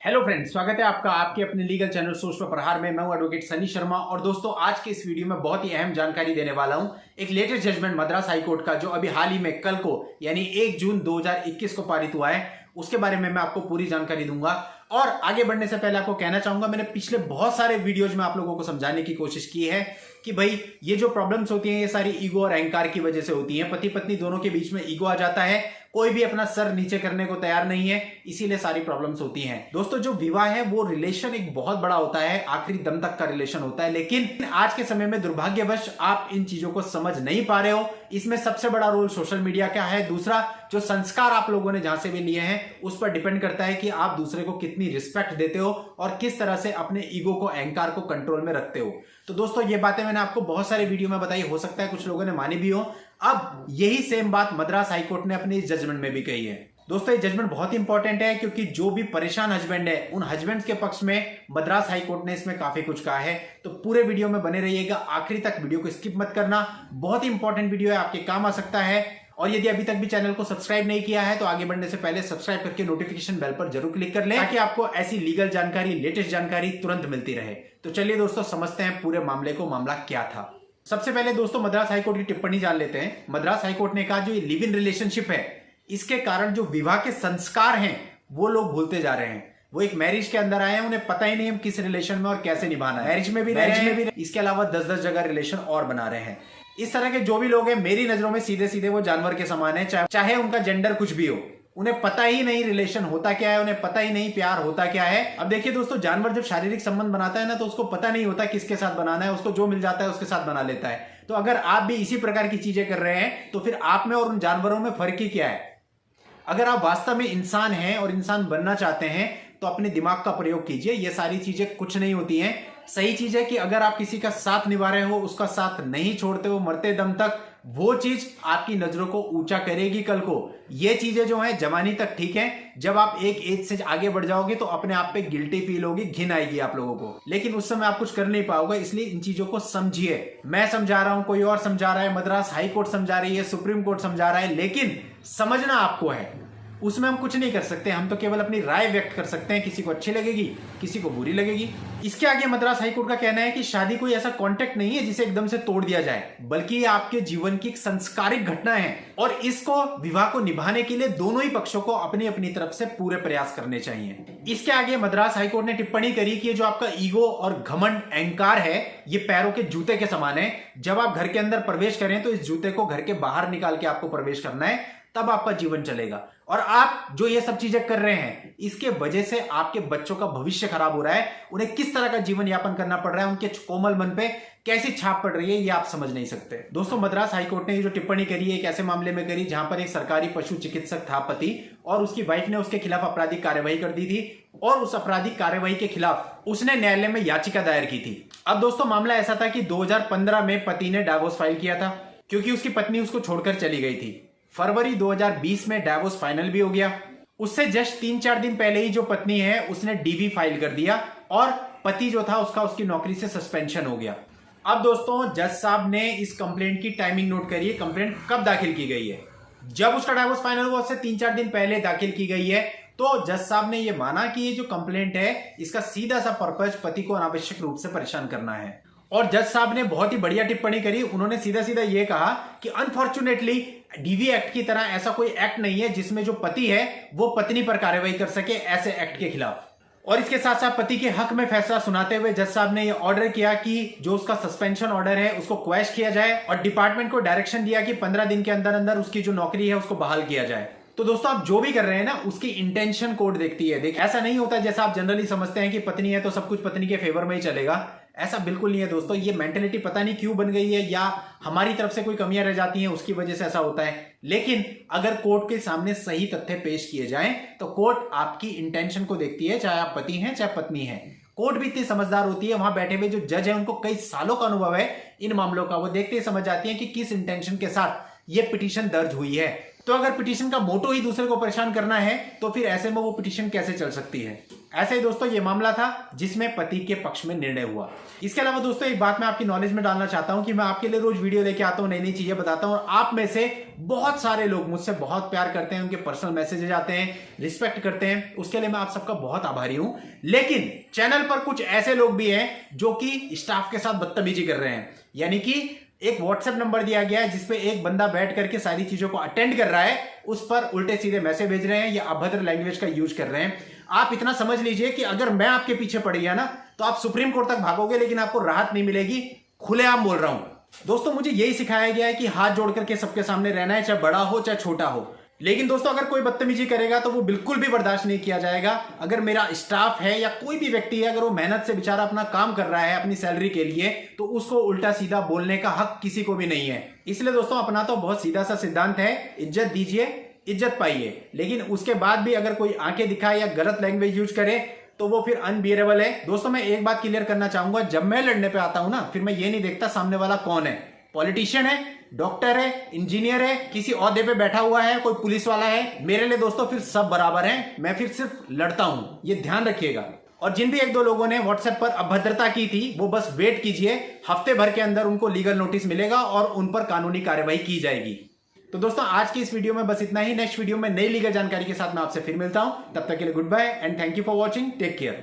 Hello friends, स्वागत है आपका आपके अपने लीगल चैनल सोच पर प्रहार में। मैं हूं एडवोकेट सनी शर्मा और दोस्तों आज के इस वीडियो में बहुत ही अहम जानकारी देने वाला हूं। एक लेटेस्ट जजमेंट मद्रास हाईकोर्ट का जो अभी हाल ही में कल को यानी 1 जून 2021 को पारित हुआ है, उसके बारे में मैं आपको पूरी जानकारी दूंगा। और आगे बढ़ने से पहले आपको कहना चाहूंगा, मैंने पिछले बहुत सारे वीडियोज में आप लोगों को समझाने की कोशिश की है कि भाई ये जो प्रॉब्लम्स होती हैं ये सारी ईगो और अहंकार की वजह से होती हैं। पति पत्नी दोनों के बीच में ईगो आ जाता है, कोई भी अपना सर नीचे करने को तैयार नहीं है, इसीलिए सारी प्रॉब्लम्स होती हैं। दोस्तों जो विवाह है वो रिलेशन एक बहुत बड़ा होता है, आखिरी दम तक का रिलेशन होता है, लेकिन आज के समय में दुर्भाग्यवश आप इन चीजों को समझ नहीं पा रहे हो। इसमें सबसे बड़ा रोल सोशल मीडिया का है। दूसरा, जो संस्कार आप लोगों ने जहां से भी लिए हैं उस पर डिपेंड करता है कि आप दूसरे को कितनी रिस्पेक्ट देते हो और किस तरह से अपने ईगो को, अहंकार को कंट्रोल में रखते हो। तो दोस्तों ये बातें मैंने आपको बहुत सारे वीडियो में बताई, हो सकता है कुछ लोगों ने मानी भी हो। अब यही सेम बात मद्रास हाईकोर्ट ने अपने इस जजमेंट में भी कही है। दोस्तों ये जजमेंट बहुत ही इंपॉर्टेंट है क्योंकि जो भी परेशान हस्बैंड है उन हस्बैंड्स के पक्ष में मद्रास हाईकोर्ट ने इसमें काफी कुछ कहा है। तो पूरे वीडियो में बने रहिएगा, आखिरी तक वीडियो को स्किप मत करना। बहुत ही इंपॉर्टेंट वीडियो है, आपके काम आ सकता है। और यदि अभी तक भी चैनल को सब्सक्राइब नहीं किया है तो आगे बढ़ने से पहले सब्सक्राइब करके नोटिफिकेशन बेल पर जरूर क्लिक कर लें ताकि आपको ऐसी लीगल जानकारी, लेटेस्ट जानकारी तुरंत मिलती रहे। तो चलिए दोस्तों समझते हैं पूरे मामले को, मामला क्या था। सबसे पहले दोस्तों मद्रास हाईकोर्ट की टिप्पणी जान लेते हैं। मद्रास हाईकोर्ट ने कहा जो ये लिव इन रिलेशनशिप है इसके कारण जो विवाह के संस्कार हैं वो लोग भूलते जा रहे हैं। वो एक मैरिज के अंदर आए हैं, उन्हें पता ही नहीं हम किस रिलेशन में और कैसे निभाना है। मैरिज में भी इसके अलावा 10-10 जगह रिलेशन और बना रहे हैं। इस तरह के जो भी लोग हैं मेरी नजरों में सीधे सीधे वो जानवर के समान है, चाहे उनका जेंडर कुछ भी हो। उन्हें पता ही नहीं रिलेशन होता क्या है, उन्हें पता ही नहीं प्यार होता क्या है। अब देखिए दोस्तों, जानवर जब शारीरिक संबंध बनाता है ना तो उसको पता नहीं होता किसके साथ बनाना है, उसको जो मिल जाता है उसके साथ बना लेता है। तो अगर आप भी इसी प्रकार की चीजें कर रहे हैं तो फिर आप में और उन जानवरों में फर्क ही क्या है। अगर आप वास्तव में इंसान हैं और इंसान बनना चाहते हैं तो अपने दिमाग का प्रयोग कीजिए। ये सारी चीजें कुछ नहीं होती हैं। सही चीज है कि अगर आप किसी का साथ निभा रहे हो, उसका साथ नहीं छोड़ते हो मरते दम तक, वो चीज आपकी नजरों को ऊंचा करेगी कल को। ये चीजें जो है जवानी तक ठीक है, जब आप एक एज से आगे बढ़ जाओगे तो अपने आप पे गिल्टी फील होगी, घिन आएगी आप लोगों को, लेकिन उस समय आप कुछ कर नहीं पाओगे। इसलिए इन चीजों को समझिए। मैं समझा रहा हूं, कोई और समझा रहा है, मद्रास हाईकोर्ट समझा रही है, सुप्रीम कोर्ट समझा रहा है, लेकिन समझना आपको है। उसमें हम कुछ नहीं कर सकते, हम तो केवल अपनी राय व्यक्त कर सकते हैं। किसी को अच्छी लगेगी, किसी को बुरी लगेगी। इसके आगे मद्रास हाईकोर्ट का कहना है कि शादी कोई ऐसा कॉन्ट्रैक्ट नहीं है जिसे एकदम से तोड़ दिया जाए, बल्कि ये आपके जीवन की एक संस्कारिक घटना है और इसको, विवाह को निभाने के लिए दोनों ही पक्षों को अपनी अपनी तरफ से पूरे प्रयास करने चाहिए। इसके आगे मद्रास हाईकोर्ट ने टिप्पणी करी कि जो आपका ईगो और घमंड, अहंकार है, ये पैरों के जूते के समान है। जब आप घर के अंदर प्रवेश करें तो इस जूते को घर के बाहर निकाल के आपको प्रवेश करना है, तब आपका जीवन चलेगा। और आप जो ये सब चीजें कर रहे हैं इसके वजह से आपके बच्चों का भविष्य खराब हो रहा है। उन्हें किस तरह का जीवन यापन करना पड़ रहा है, उनके कोमल मन पे कैसी छाप पड़ रही है, ये आप समझ नहीं सकते। दोस्तों मद्रास हाईकोर्ट ने ये जो टिप्पणी करी है एक ऐसे मामले में करी जहां पर एक सरकारी पशु चिकित्सक था पति, और उसकी वाइफ ने उसके खिलाफ आपराधिक कार्यवाही कर दी थी और उस आपराधिक कार्यवाही के खिलाफ उसने न्यायालय में याचिका दायर की थी। अब दोस्तों मामला ऐसा था कि 2015 में पति ने डाइवोर्स फाइल किया था क्योंकि उसकी पत्नी उसको छोड़कर चली गई थी। फरवरी 2020 में डाइवोर्स फाइनल भी हो गया। उससे जस्ट 3-4 दिन पहले ही जो पत्नी है उसने डीवी फाइल कर दिया और पति जो था उसका उसकी नौकरी से सस्पेंशन हो गया। अब दोस्तों जज साहब ने इस कंप्लेंट की टाइमिंग नोट करी है। कंप्लेंट कब दाखिल की गई है? जब उसका डाइवोर्स फाइनल हुआ उससे 3-4 दिन पहले दाखिल की गई है। तो जज साहब ने यह माना कि ये जो कंप्लेंट है इसका सीधा सा पर्पज पति को अनावश्यक रूप से परेशान करना है। और जज साहब ने बहुत ही बढ़िया टिप्पणी करी। उन्होंने सीधा सीधा यह कहा कि अनफॉर्चुनेटली डीवी एक्ट की तरह ऐसा कोई एक्ट नहीं है जिसमें जो पति है वो पत्नी पर कार्रवाई कर सके ऐसे एक्ट के खिलाफ। और इसके साथ साथ पति के हक में फैसला सुनाते हुए जज साहब ने यह ऑर्डर किया कि जो उसका सस्पेंशन ऑर्डर है उसको क्वैश किया जाए और डिपार्टमेंट को डायरेक्शन दिया कि 15 दिन के अंदर अंदर उसकी जो नौकरी है उसको बहाल किया जाए। तो दोस्तों आप जो भी कर रहे हैं ना उसकी इंटेंशन कोर्ट देखती है। देख, ऐसा नहीं होता जैसा आप जनरली समझते हैं कि पत्नी है तो सब कुछ पत्नी के फेवर में ही चलेगा। ऐसा बिल्कुल नहीं है दोस्तों। ये मेंटेलिटी पता नहीं क्यों बन गई है, या हमारी तरफ से कोई कमियां रह जाती हैं उसकी वजह से ऐसा होता है। लेकिन अगर कोर्ट के सामने सही तथ्य पेश किए जाएं तो कोर्ट आपकी इंटेंशन को देखती है, चाहे आप पति हैं चाहे पत्नी हैं। कोर्ट भी इतनी समझदार होती है, वहां बैठे हुए जो जज है उनको कई सालों का अनुभव है इन मामलों का। वो देखते ही समझ जाती है कि किस इंटेंशन के साथ ये पिटीशन दर्ज हुई है। तो अगर पिटीशन का मोटो ही दूसरे को परेशान करना है तो फिर ऐसे में वो पिटीशन कैसे चल सकती है? ऐसे ही दोस्तों ये मामला था जिसमें पति के पक्ष में निर्णय हुआ। इसके अलावा दोस्तों एक बात मैं आपकी नॉलेज में डालना चाहता हूं कि मैं आपके लिए रोज वीडियो लेके आता हूं, नई नई चीजें बताता हूं, और आप में से बहुत सारे लोग मुझसे बहुत प्यार करते हैं, उनके पर्सनल मैसेजेस आते हैं, रिस्पेक्ट करते हैं, उसके लिए मैं आप सबका बहुत आभारी हूं। लेकिन चैनल पर कुछ ऐसे लोग भी हैं जो कि स्टाफ के साथ बदतमीजी कर रहे हैं। यानी कि एक व्हाट्सएप नंबर दिया गया है जिसपे एक बंदा बैठ करके सारी चीजों को अटेंड कर रहा है, उस पर उल्टे सीधे मैसेज भेज रहे हैं या अभद्र लैंग्वेज का यूज कर रहे हैं। आप इतना समझ लीजिए कि अगर मैं आपके पीछे पड़ गया ना तो आप सुप्रीम कोर्ट तक भागोगे लेकिन आपको राहत नहीं मिलेगी। खुलेआम बोल रहा हूं दोस्तों, मुझे यही सिखाया गया है कि हाथ जोड़ करके सबके सामने रहना है, चाहे बड़ा हो चाहे छोटा हो। लेकिन दोस्तों अगर कोई बदतमीजी करेगा तो वो बिल्कुल भी बर्दाश्त नहीं किया जाएगा। अगर मेरा स्टाफ है या कोई भी व्यक्ति है, अगर वो मेहनत से बेचारा अपना काम कर रहा है अपनी सैलरी के लिए, तो उसको उल्टा सीधा बोलने का हक किसी को भी नहीं है। इसलिए दोस्तों अपना तो बहुत सीधा सा सिद्धांत है, इज्जत दीजिए, इज्जत पाइए। लेकिन उसके बाद भी अगर कोई आंखें दिखाए या गलत लैंग्वेज यूज करे तो वो फिर अनबियरेबल है। दोस्तों मैं एक बात क्लियर करना चाहूंगा, जब मैं लड़ने पे आता हूं ना, फिर मैं ये नहीं देखता सामने वाला कौन है, पॉलिटिशियन है, डॉक्टर है, इंजीनियर है, किसी ओहदे पे बैठा हुआ है, कोई पुलिस वाला है, मेरे लिए दोस्तों फिर सब बराबर हैं। मैं फिर सिर्फ लड़ता हूं, ये ध्यान रखिएगा। और जिन भी एक दो लोगों ने व्हाट्सएप पर अभद्रता की थी वो बस वेट कीजिए, हफ्ते भर के अंदर उनको लीगल नोटिस मिलेगा और उन पर कानूनी कार्यवाही की जाएगी। तो दोस्तों आज की इस वीडियो में बस इतना ही। नेक्स्ट वीडियो में नई लीगल जानकारी के साथ मैं आपसे फिर मिलता हूं, तब तक के लिए goodbye and thank you for watching, take care.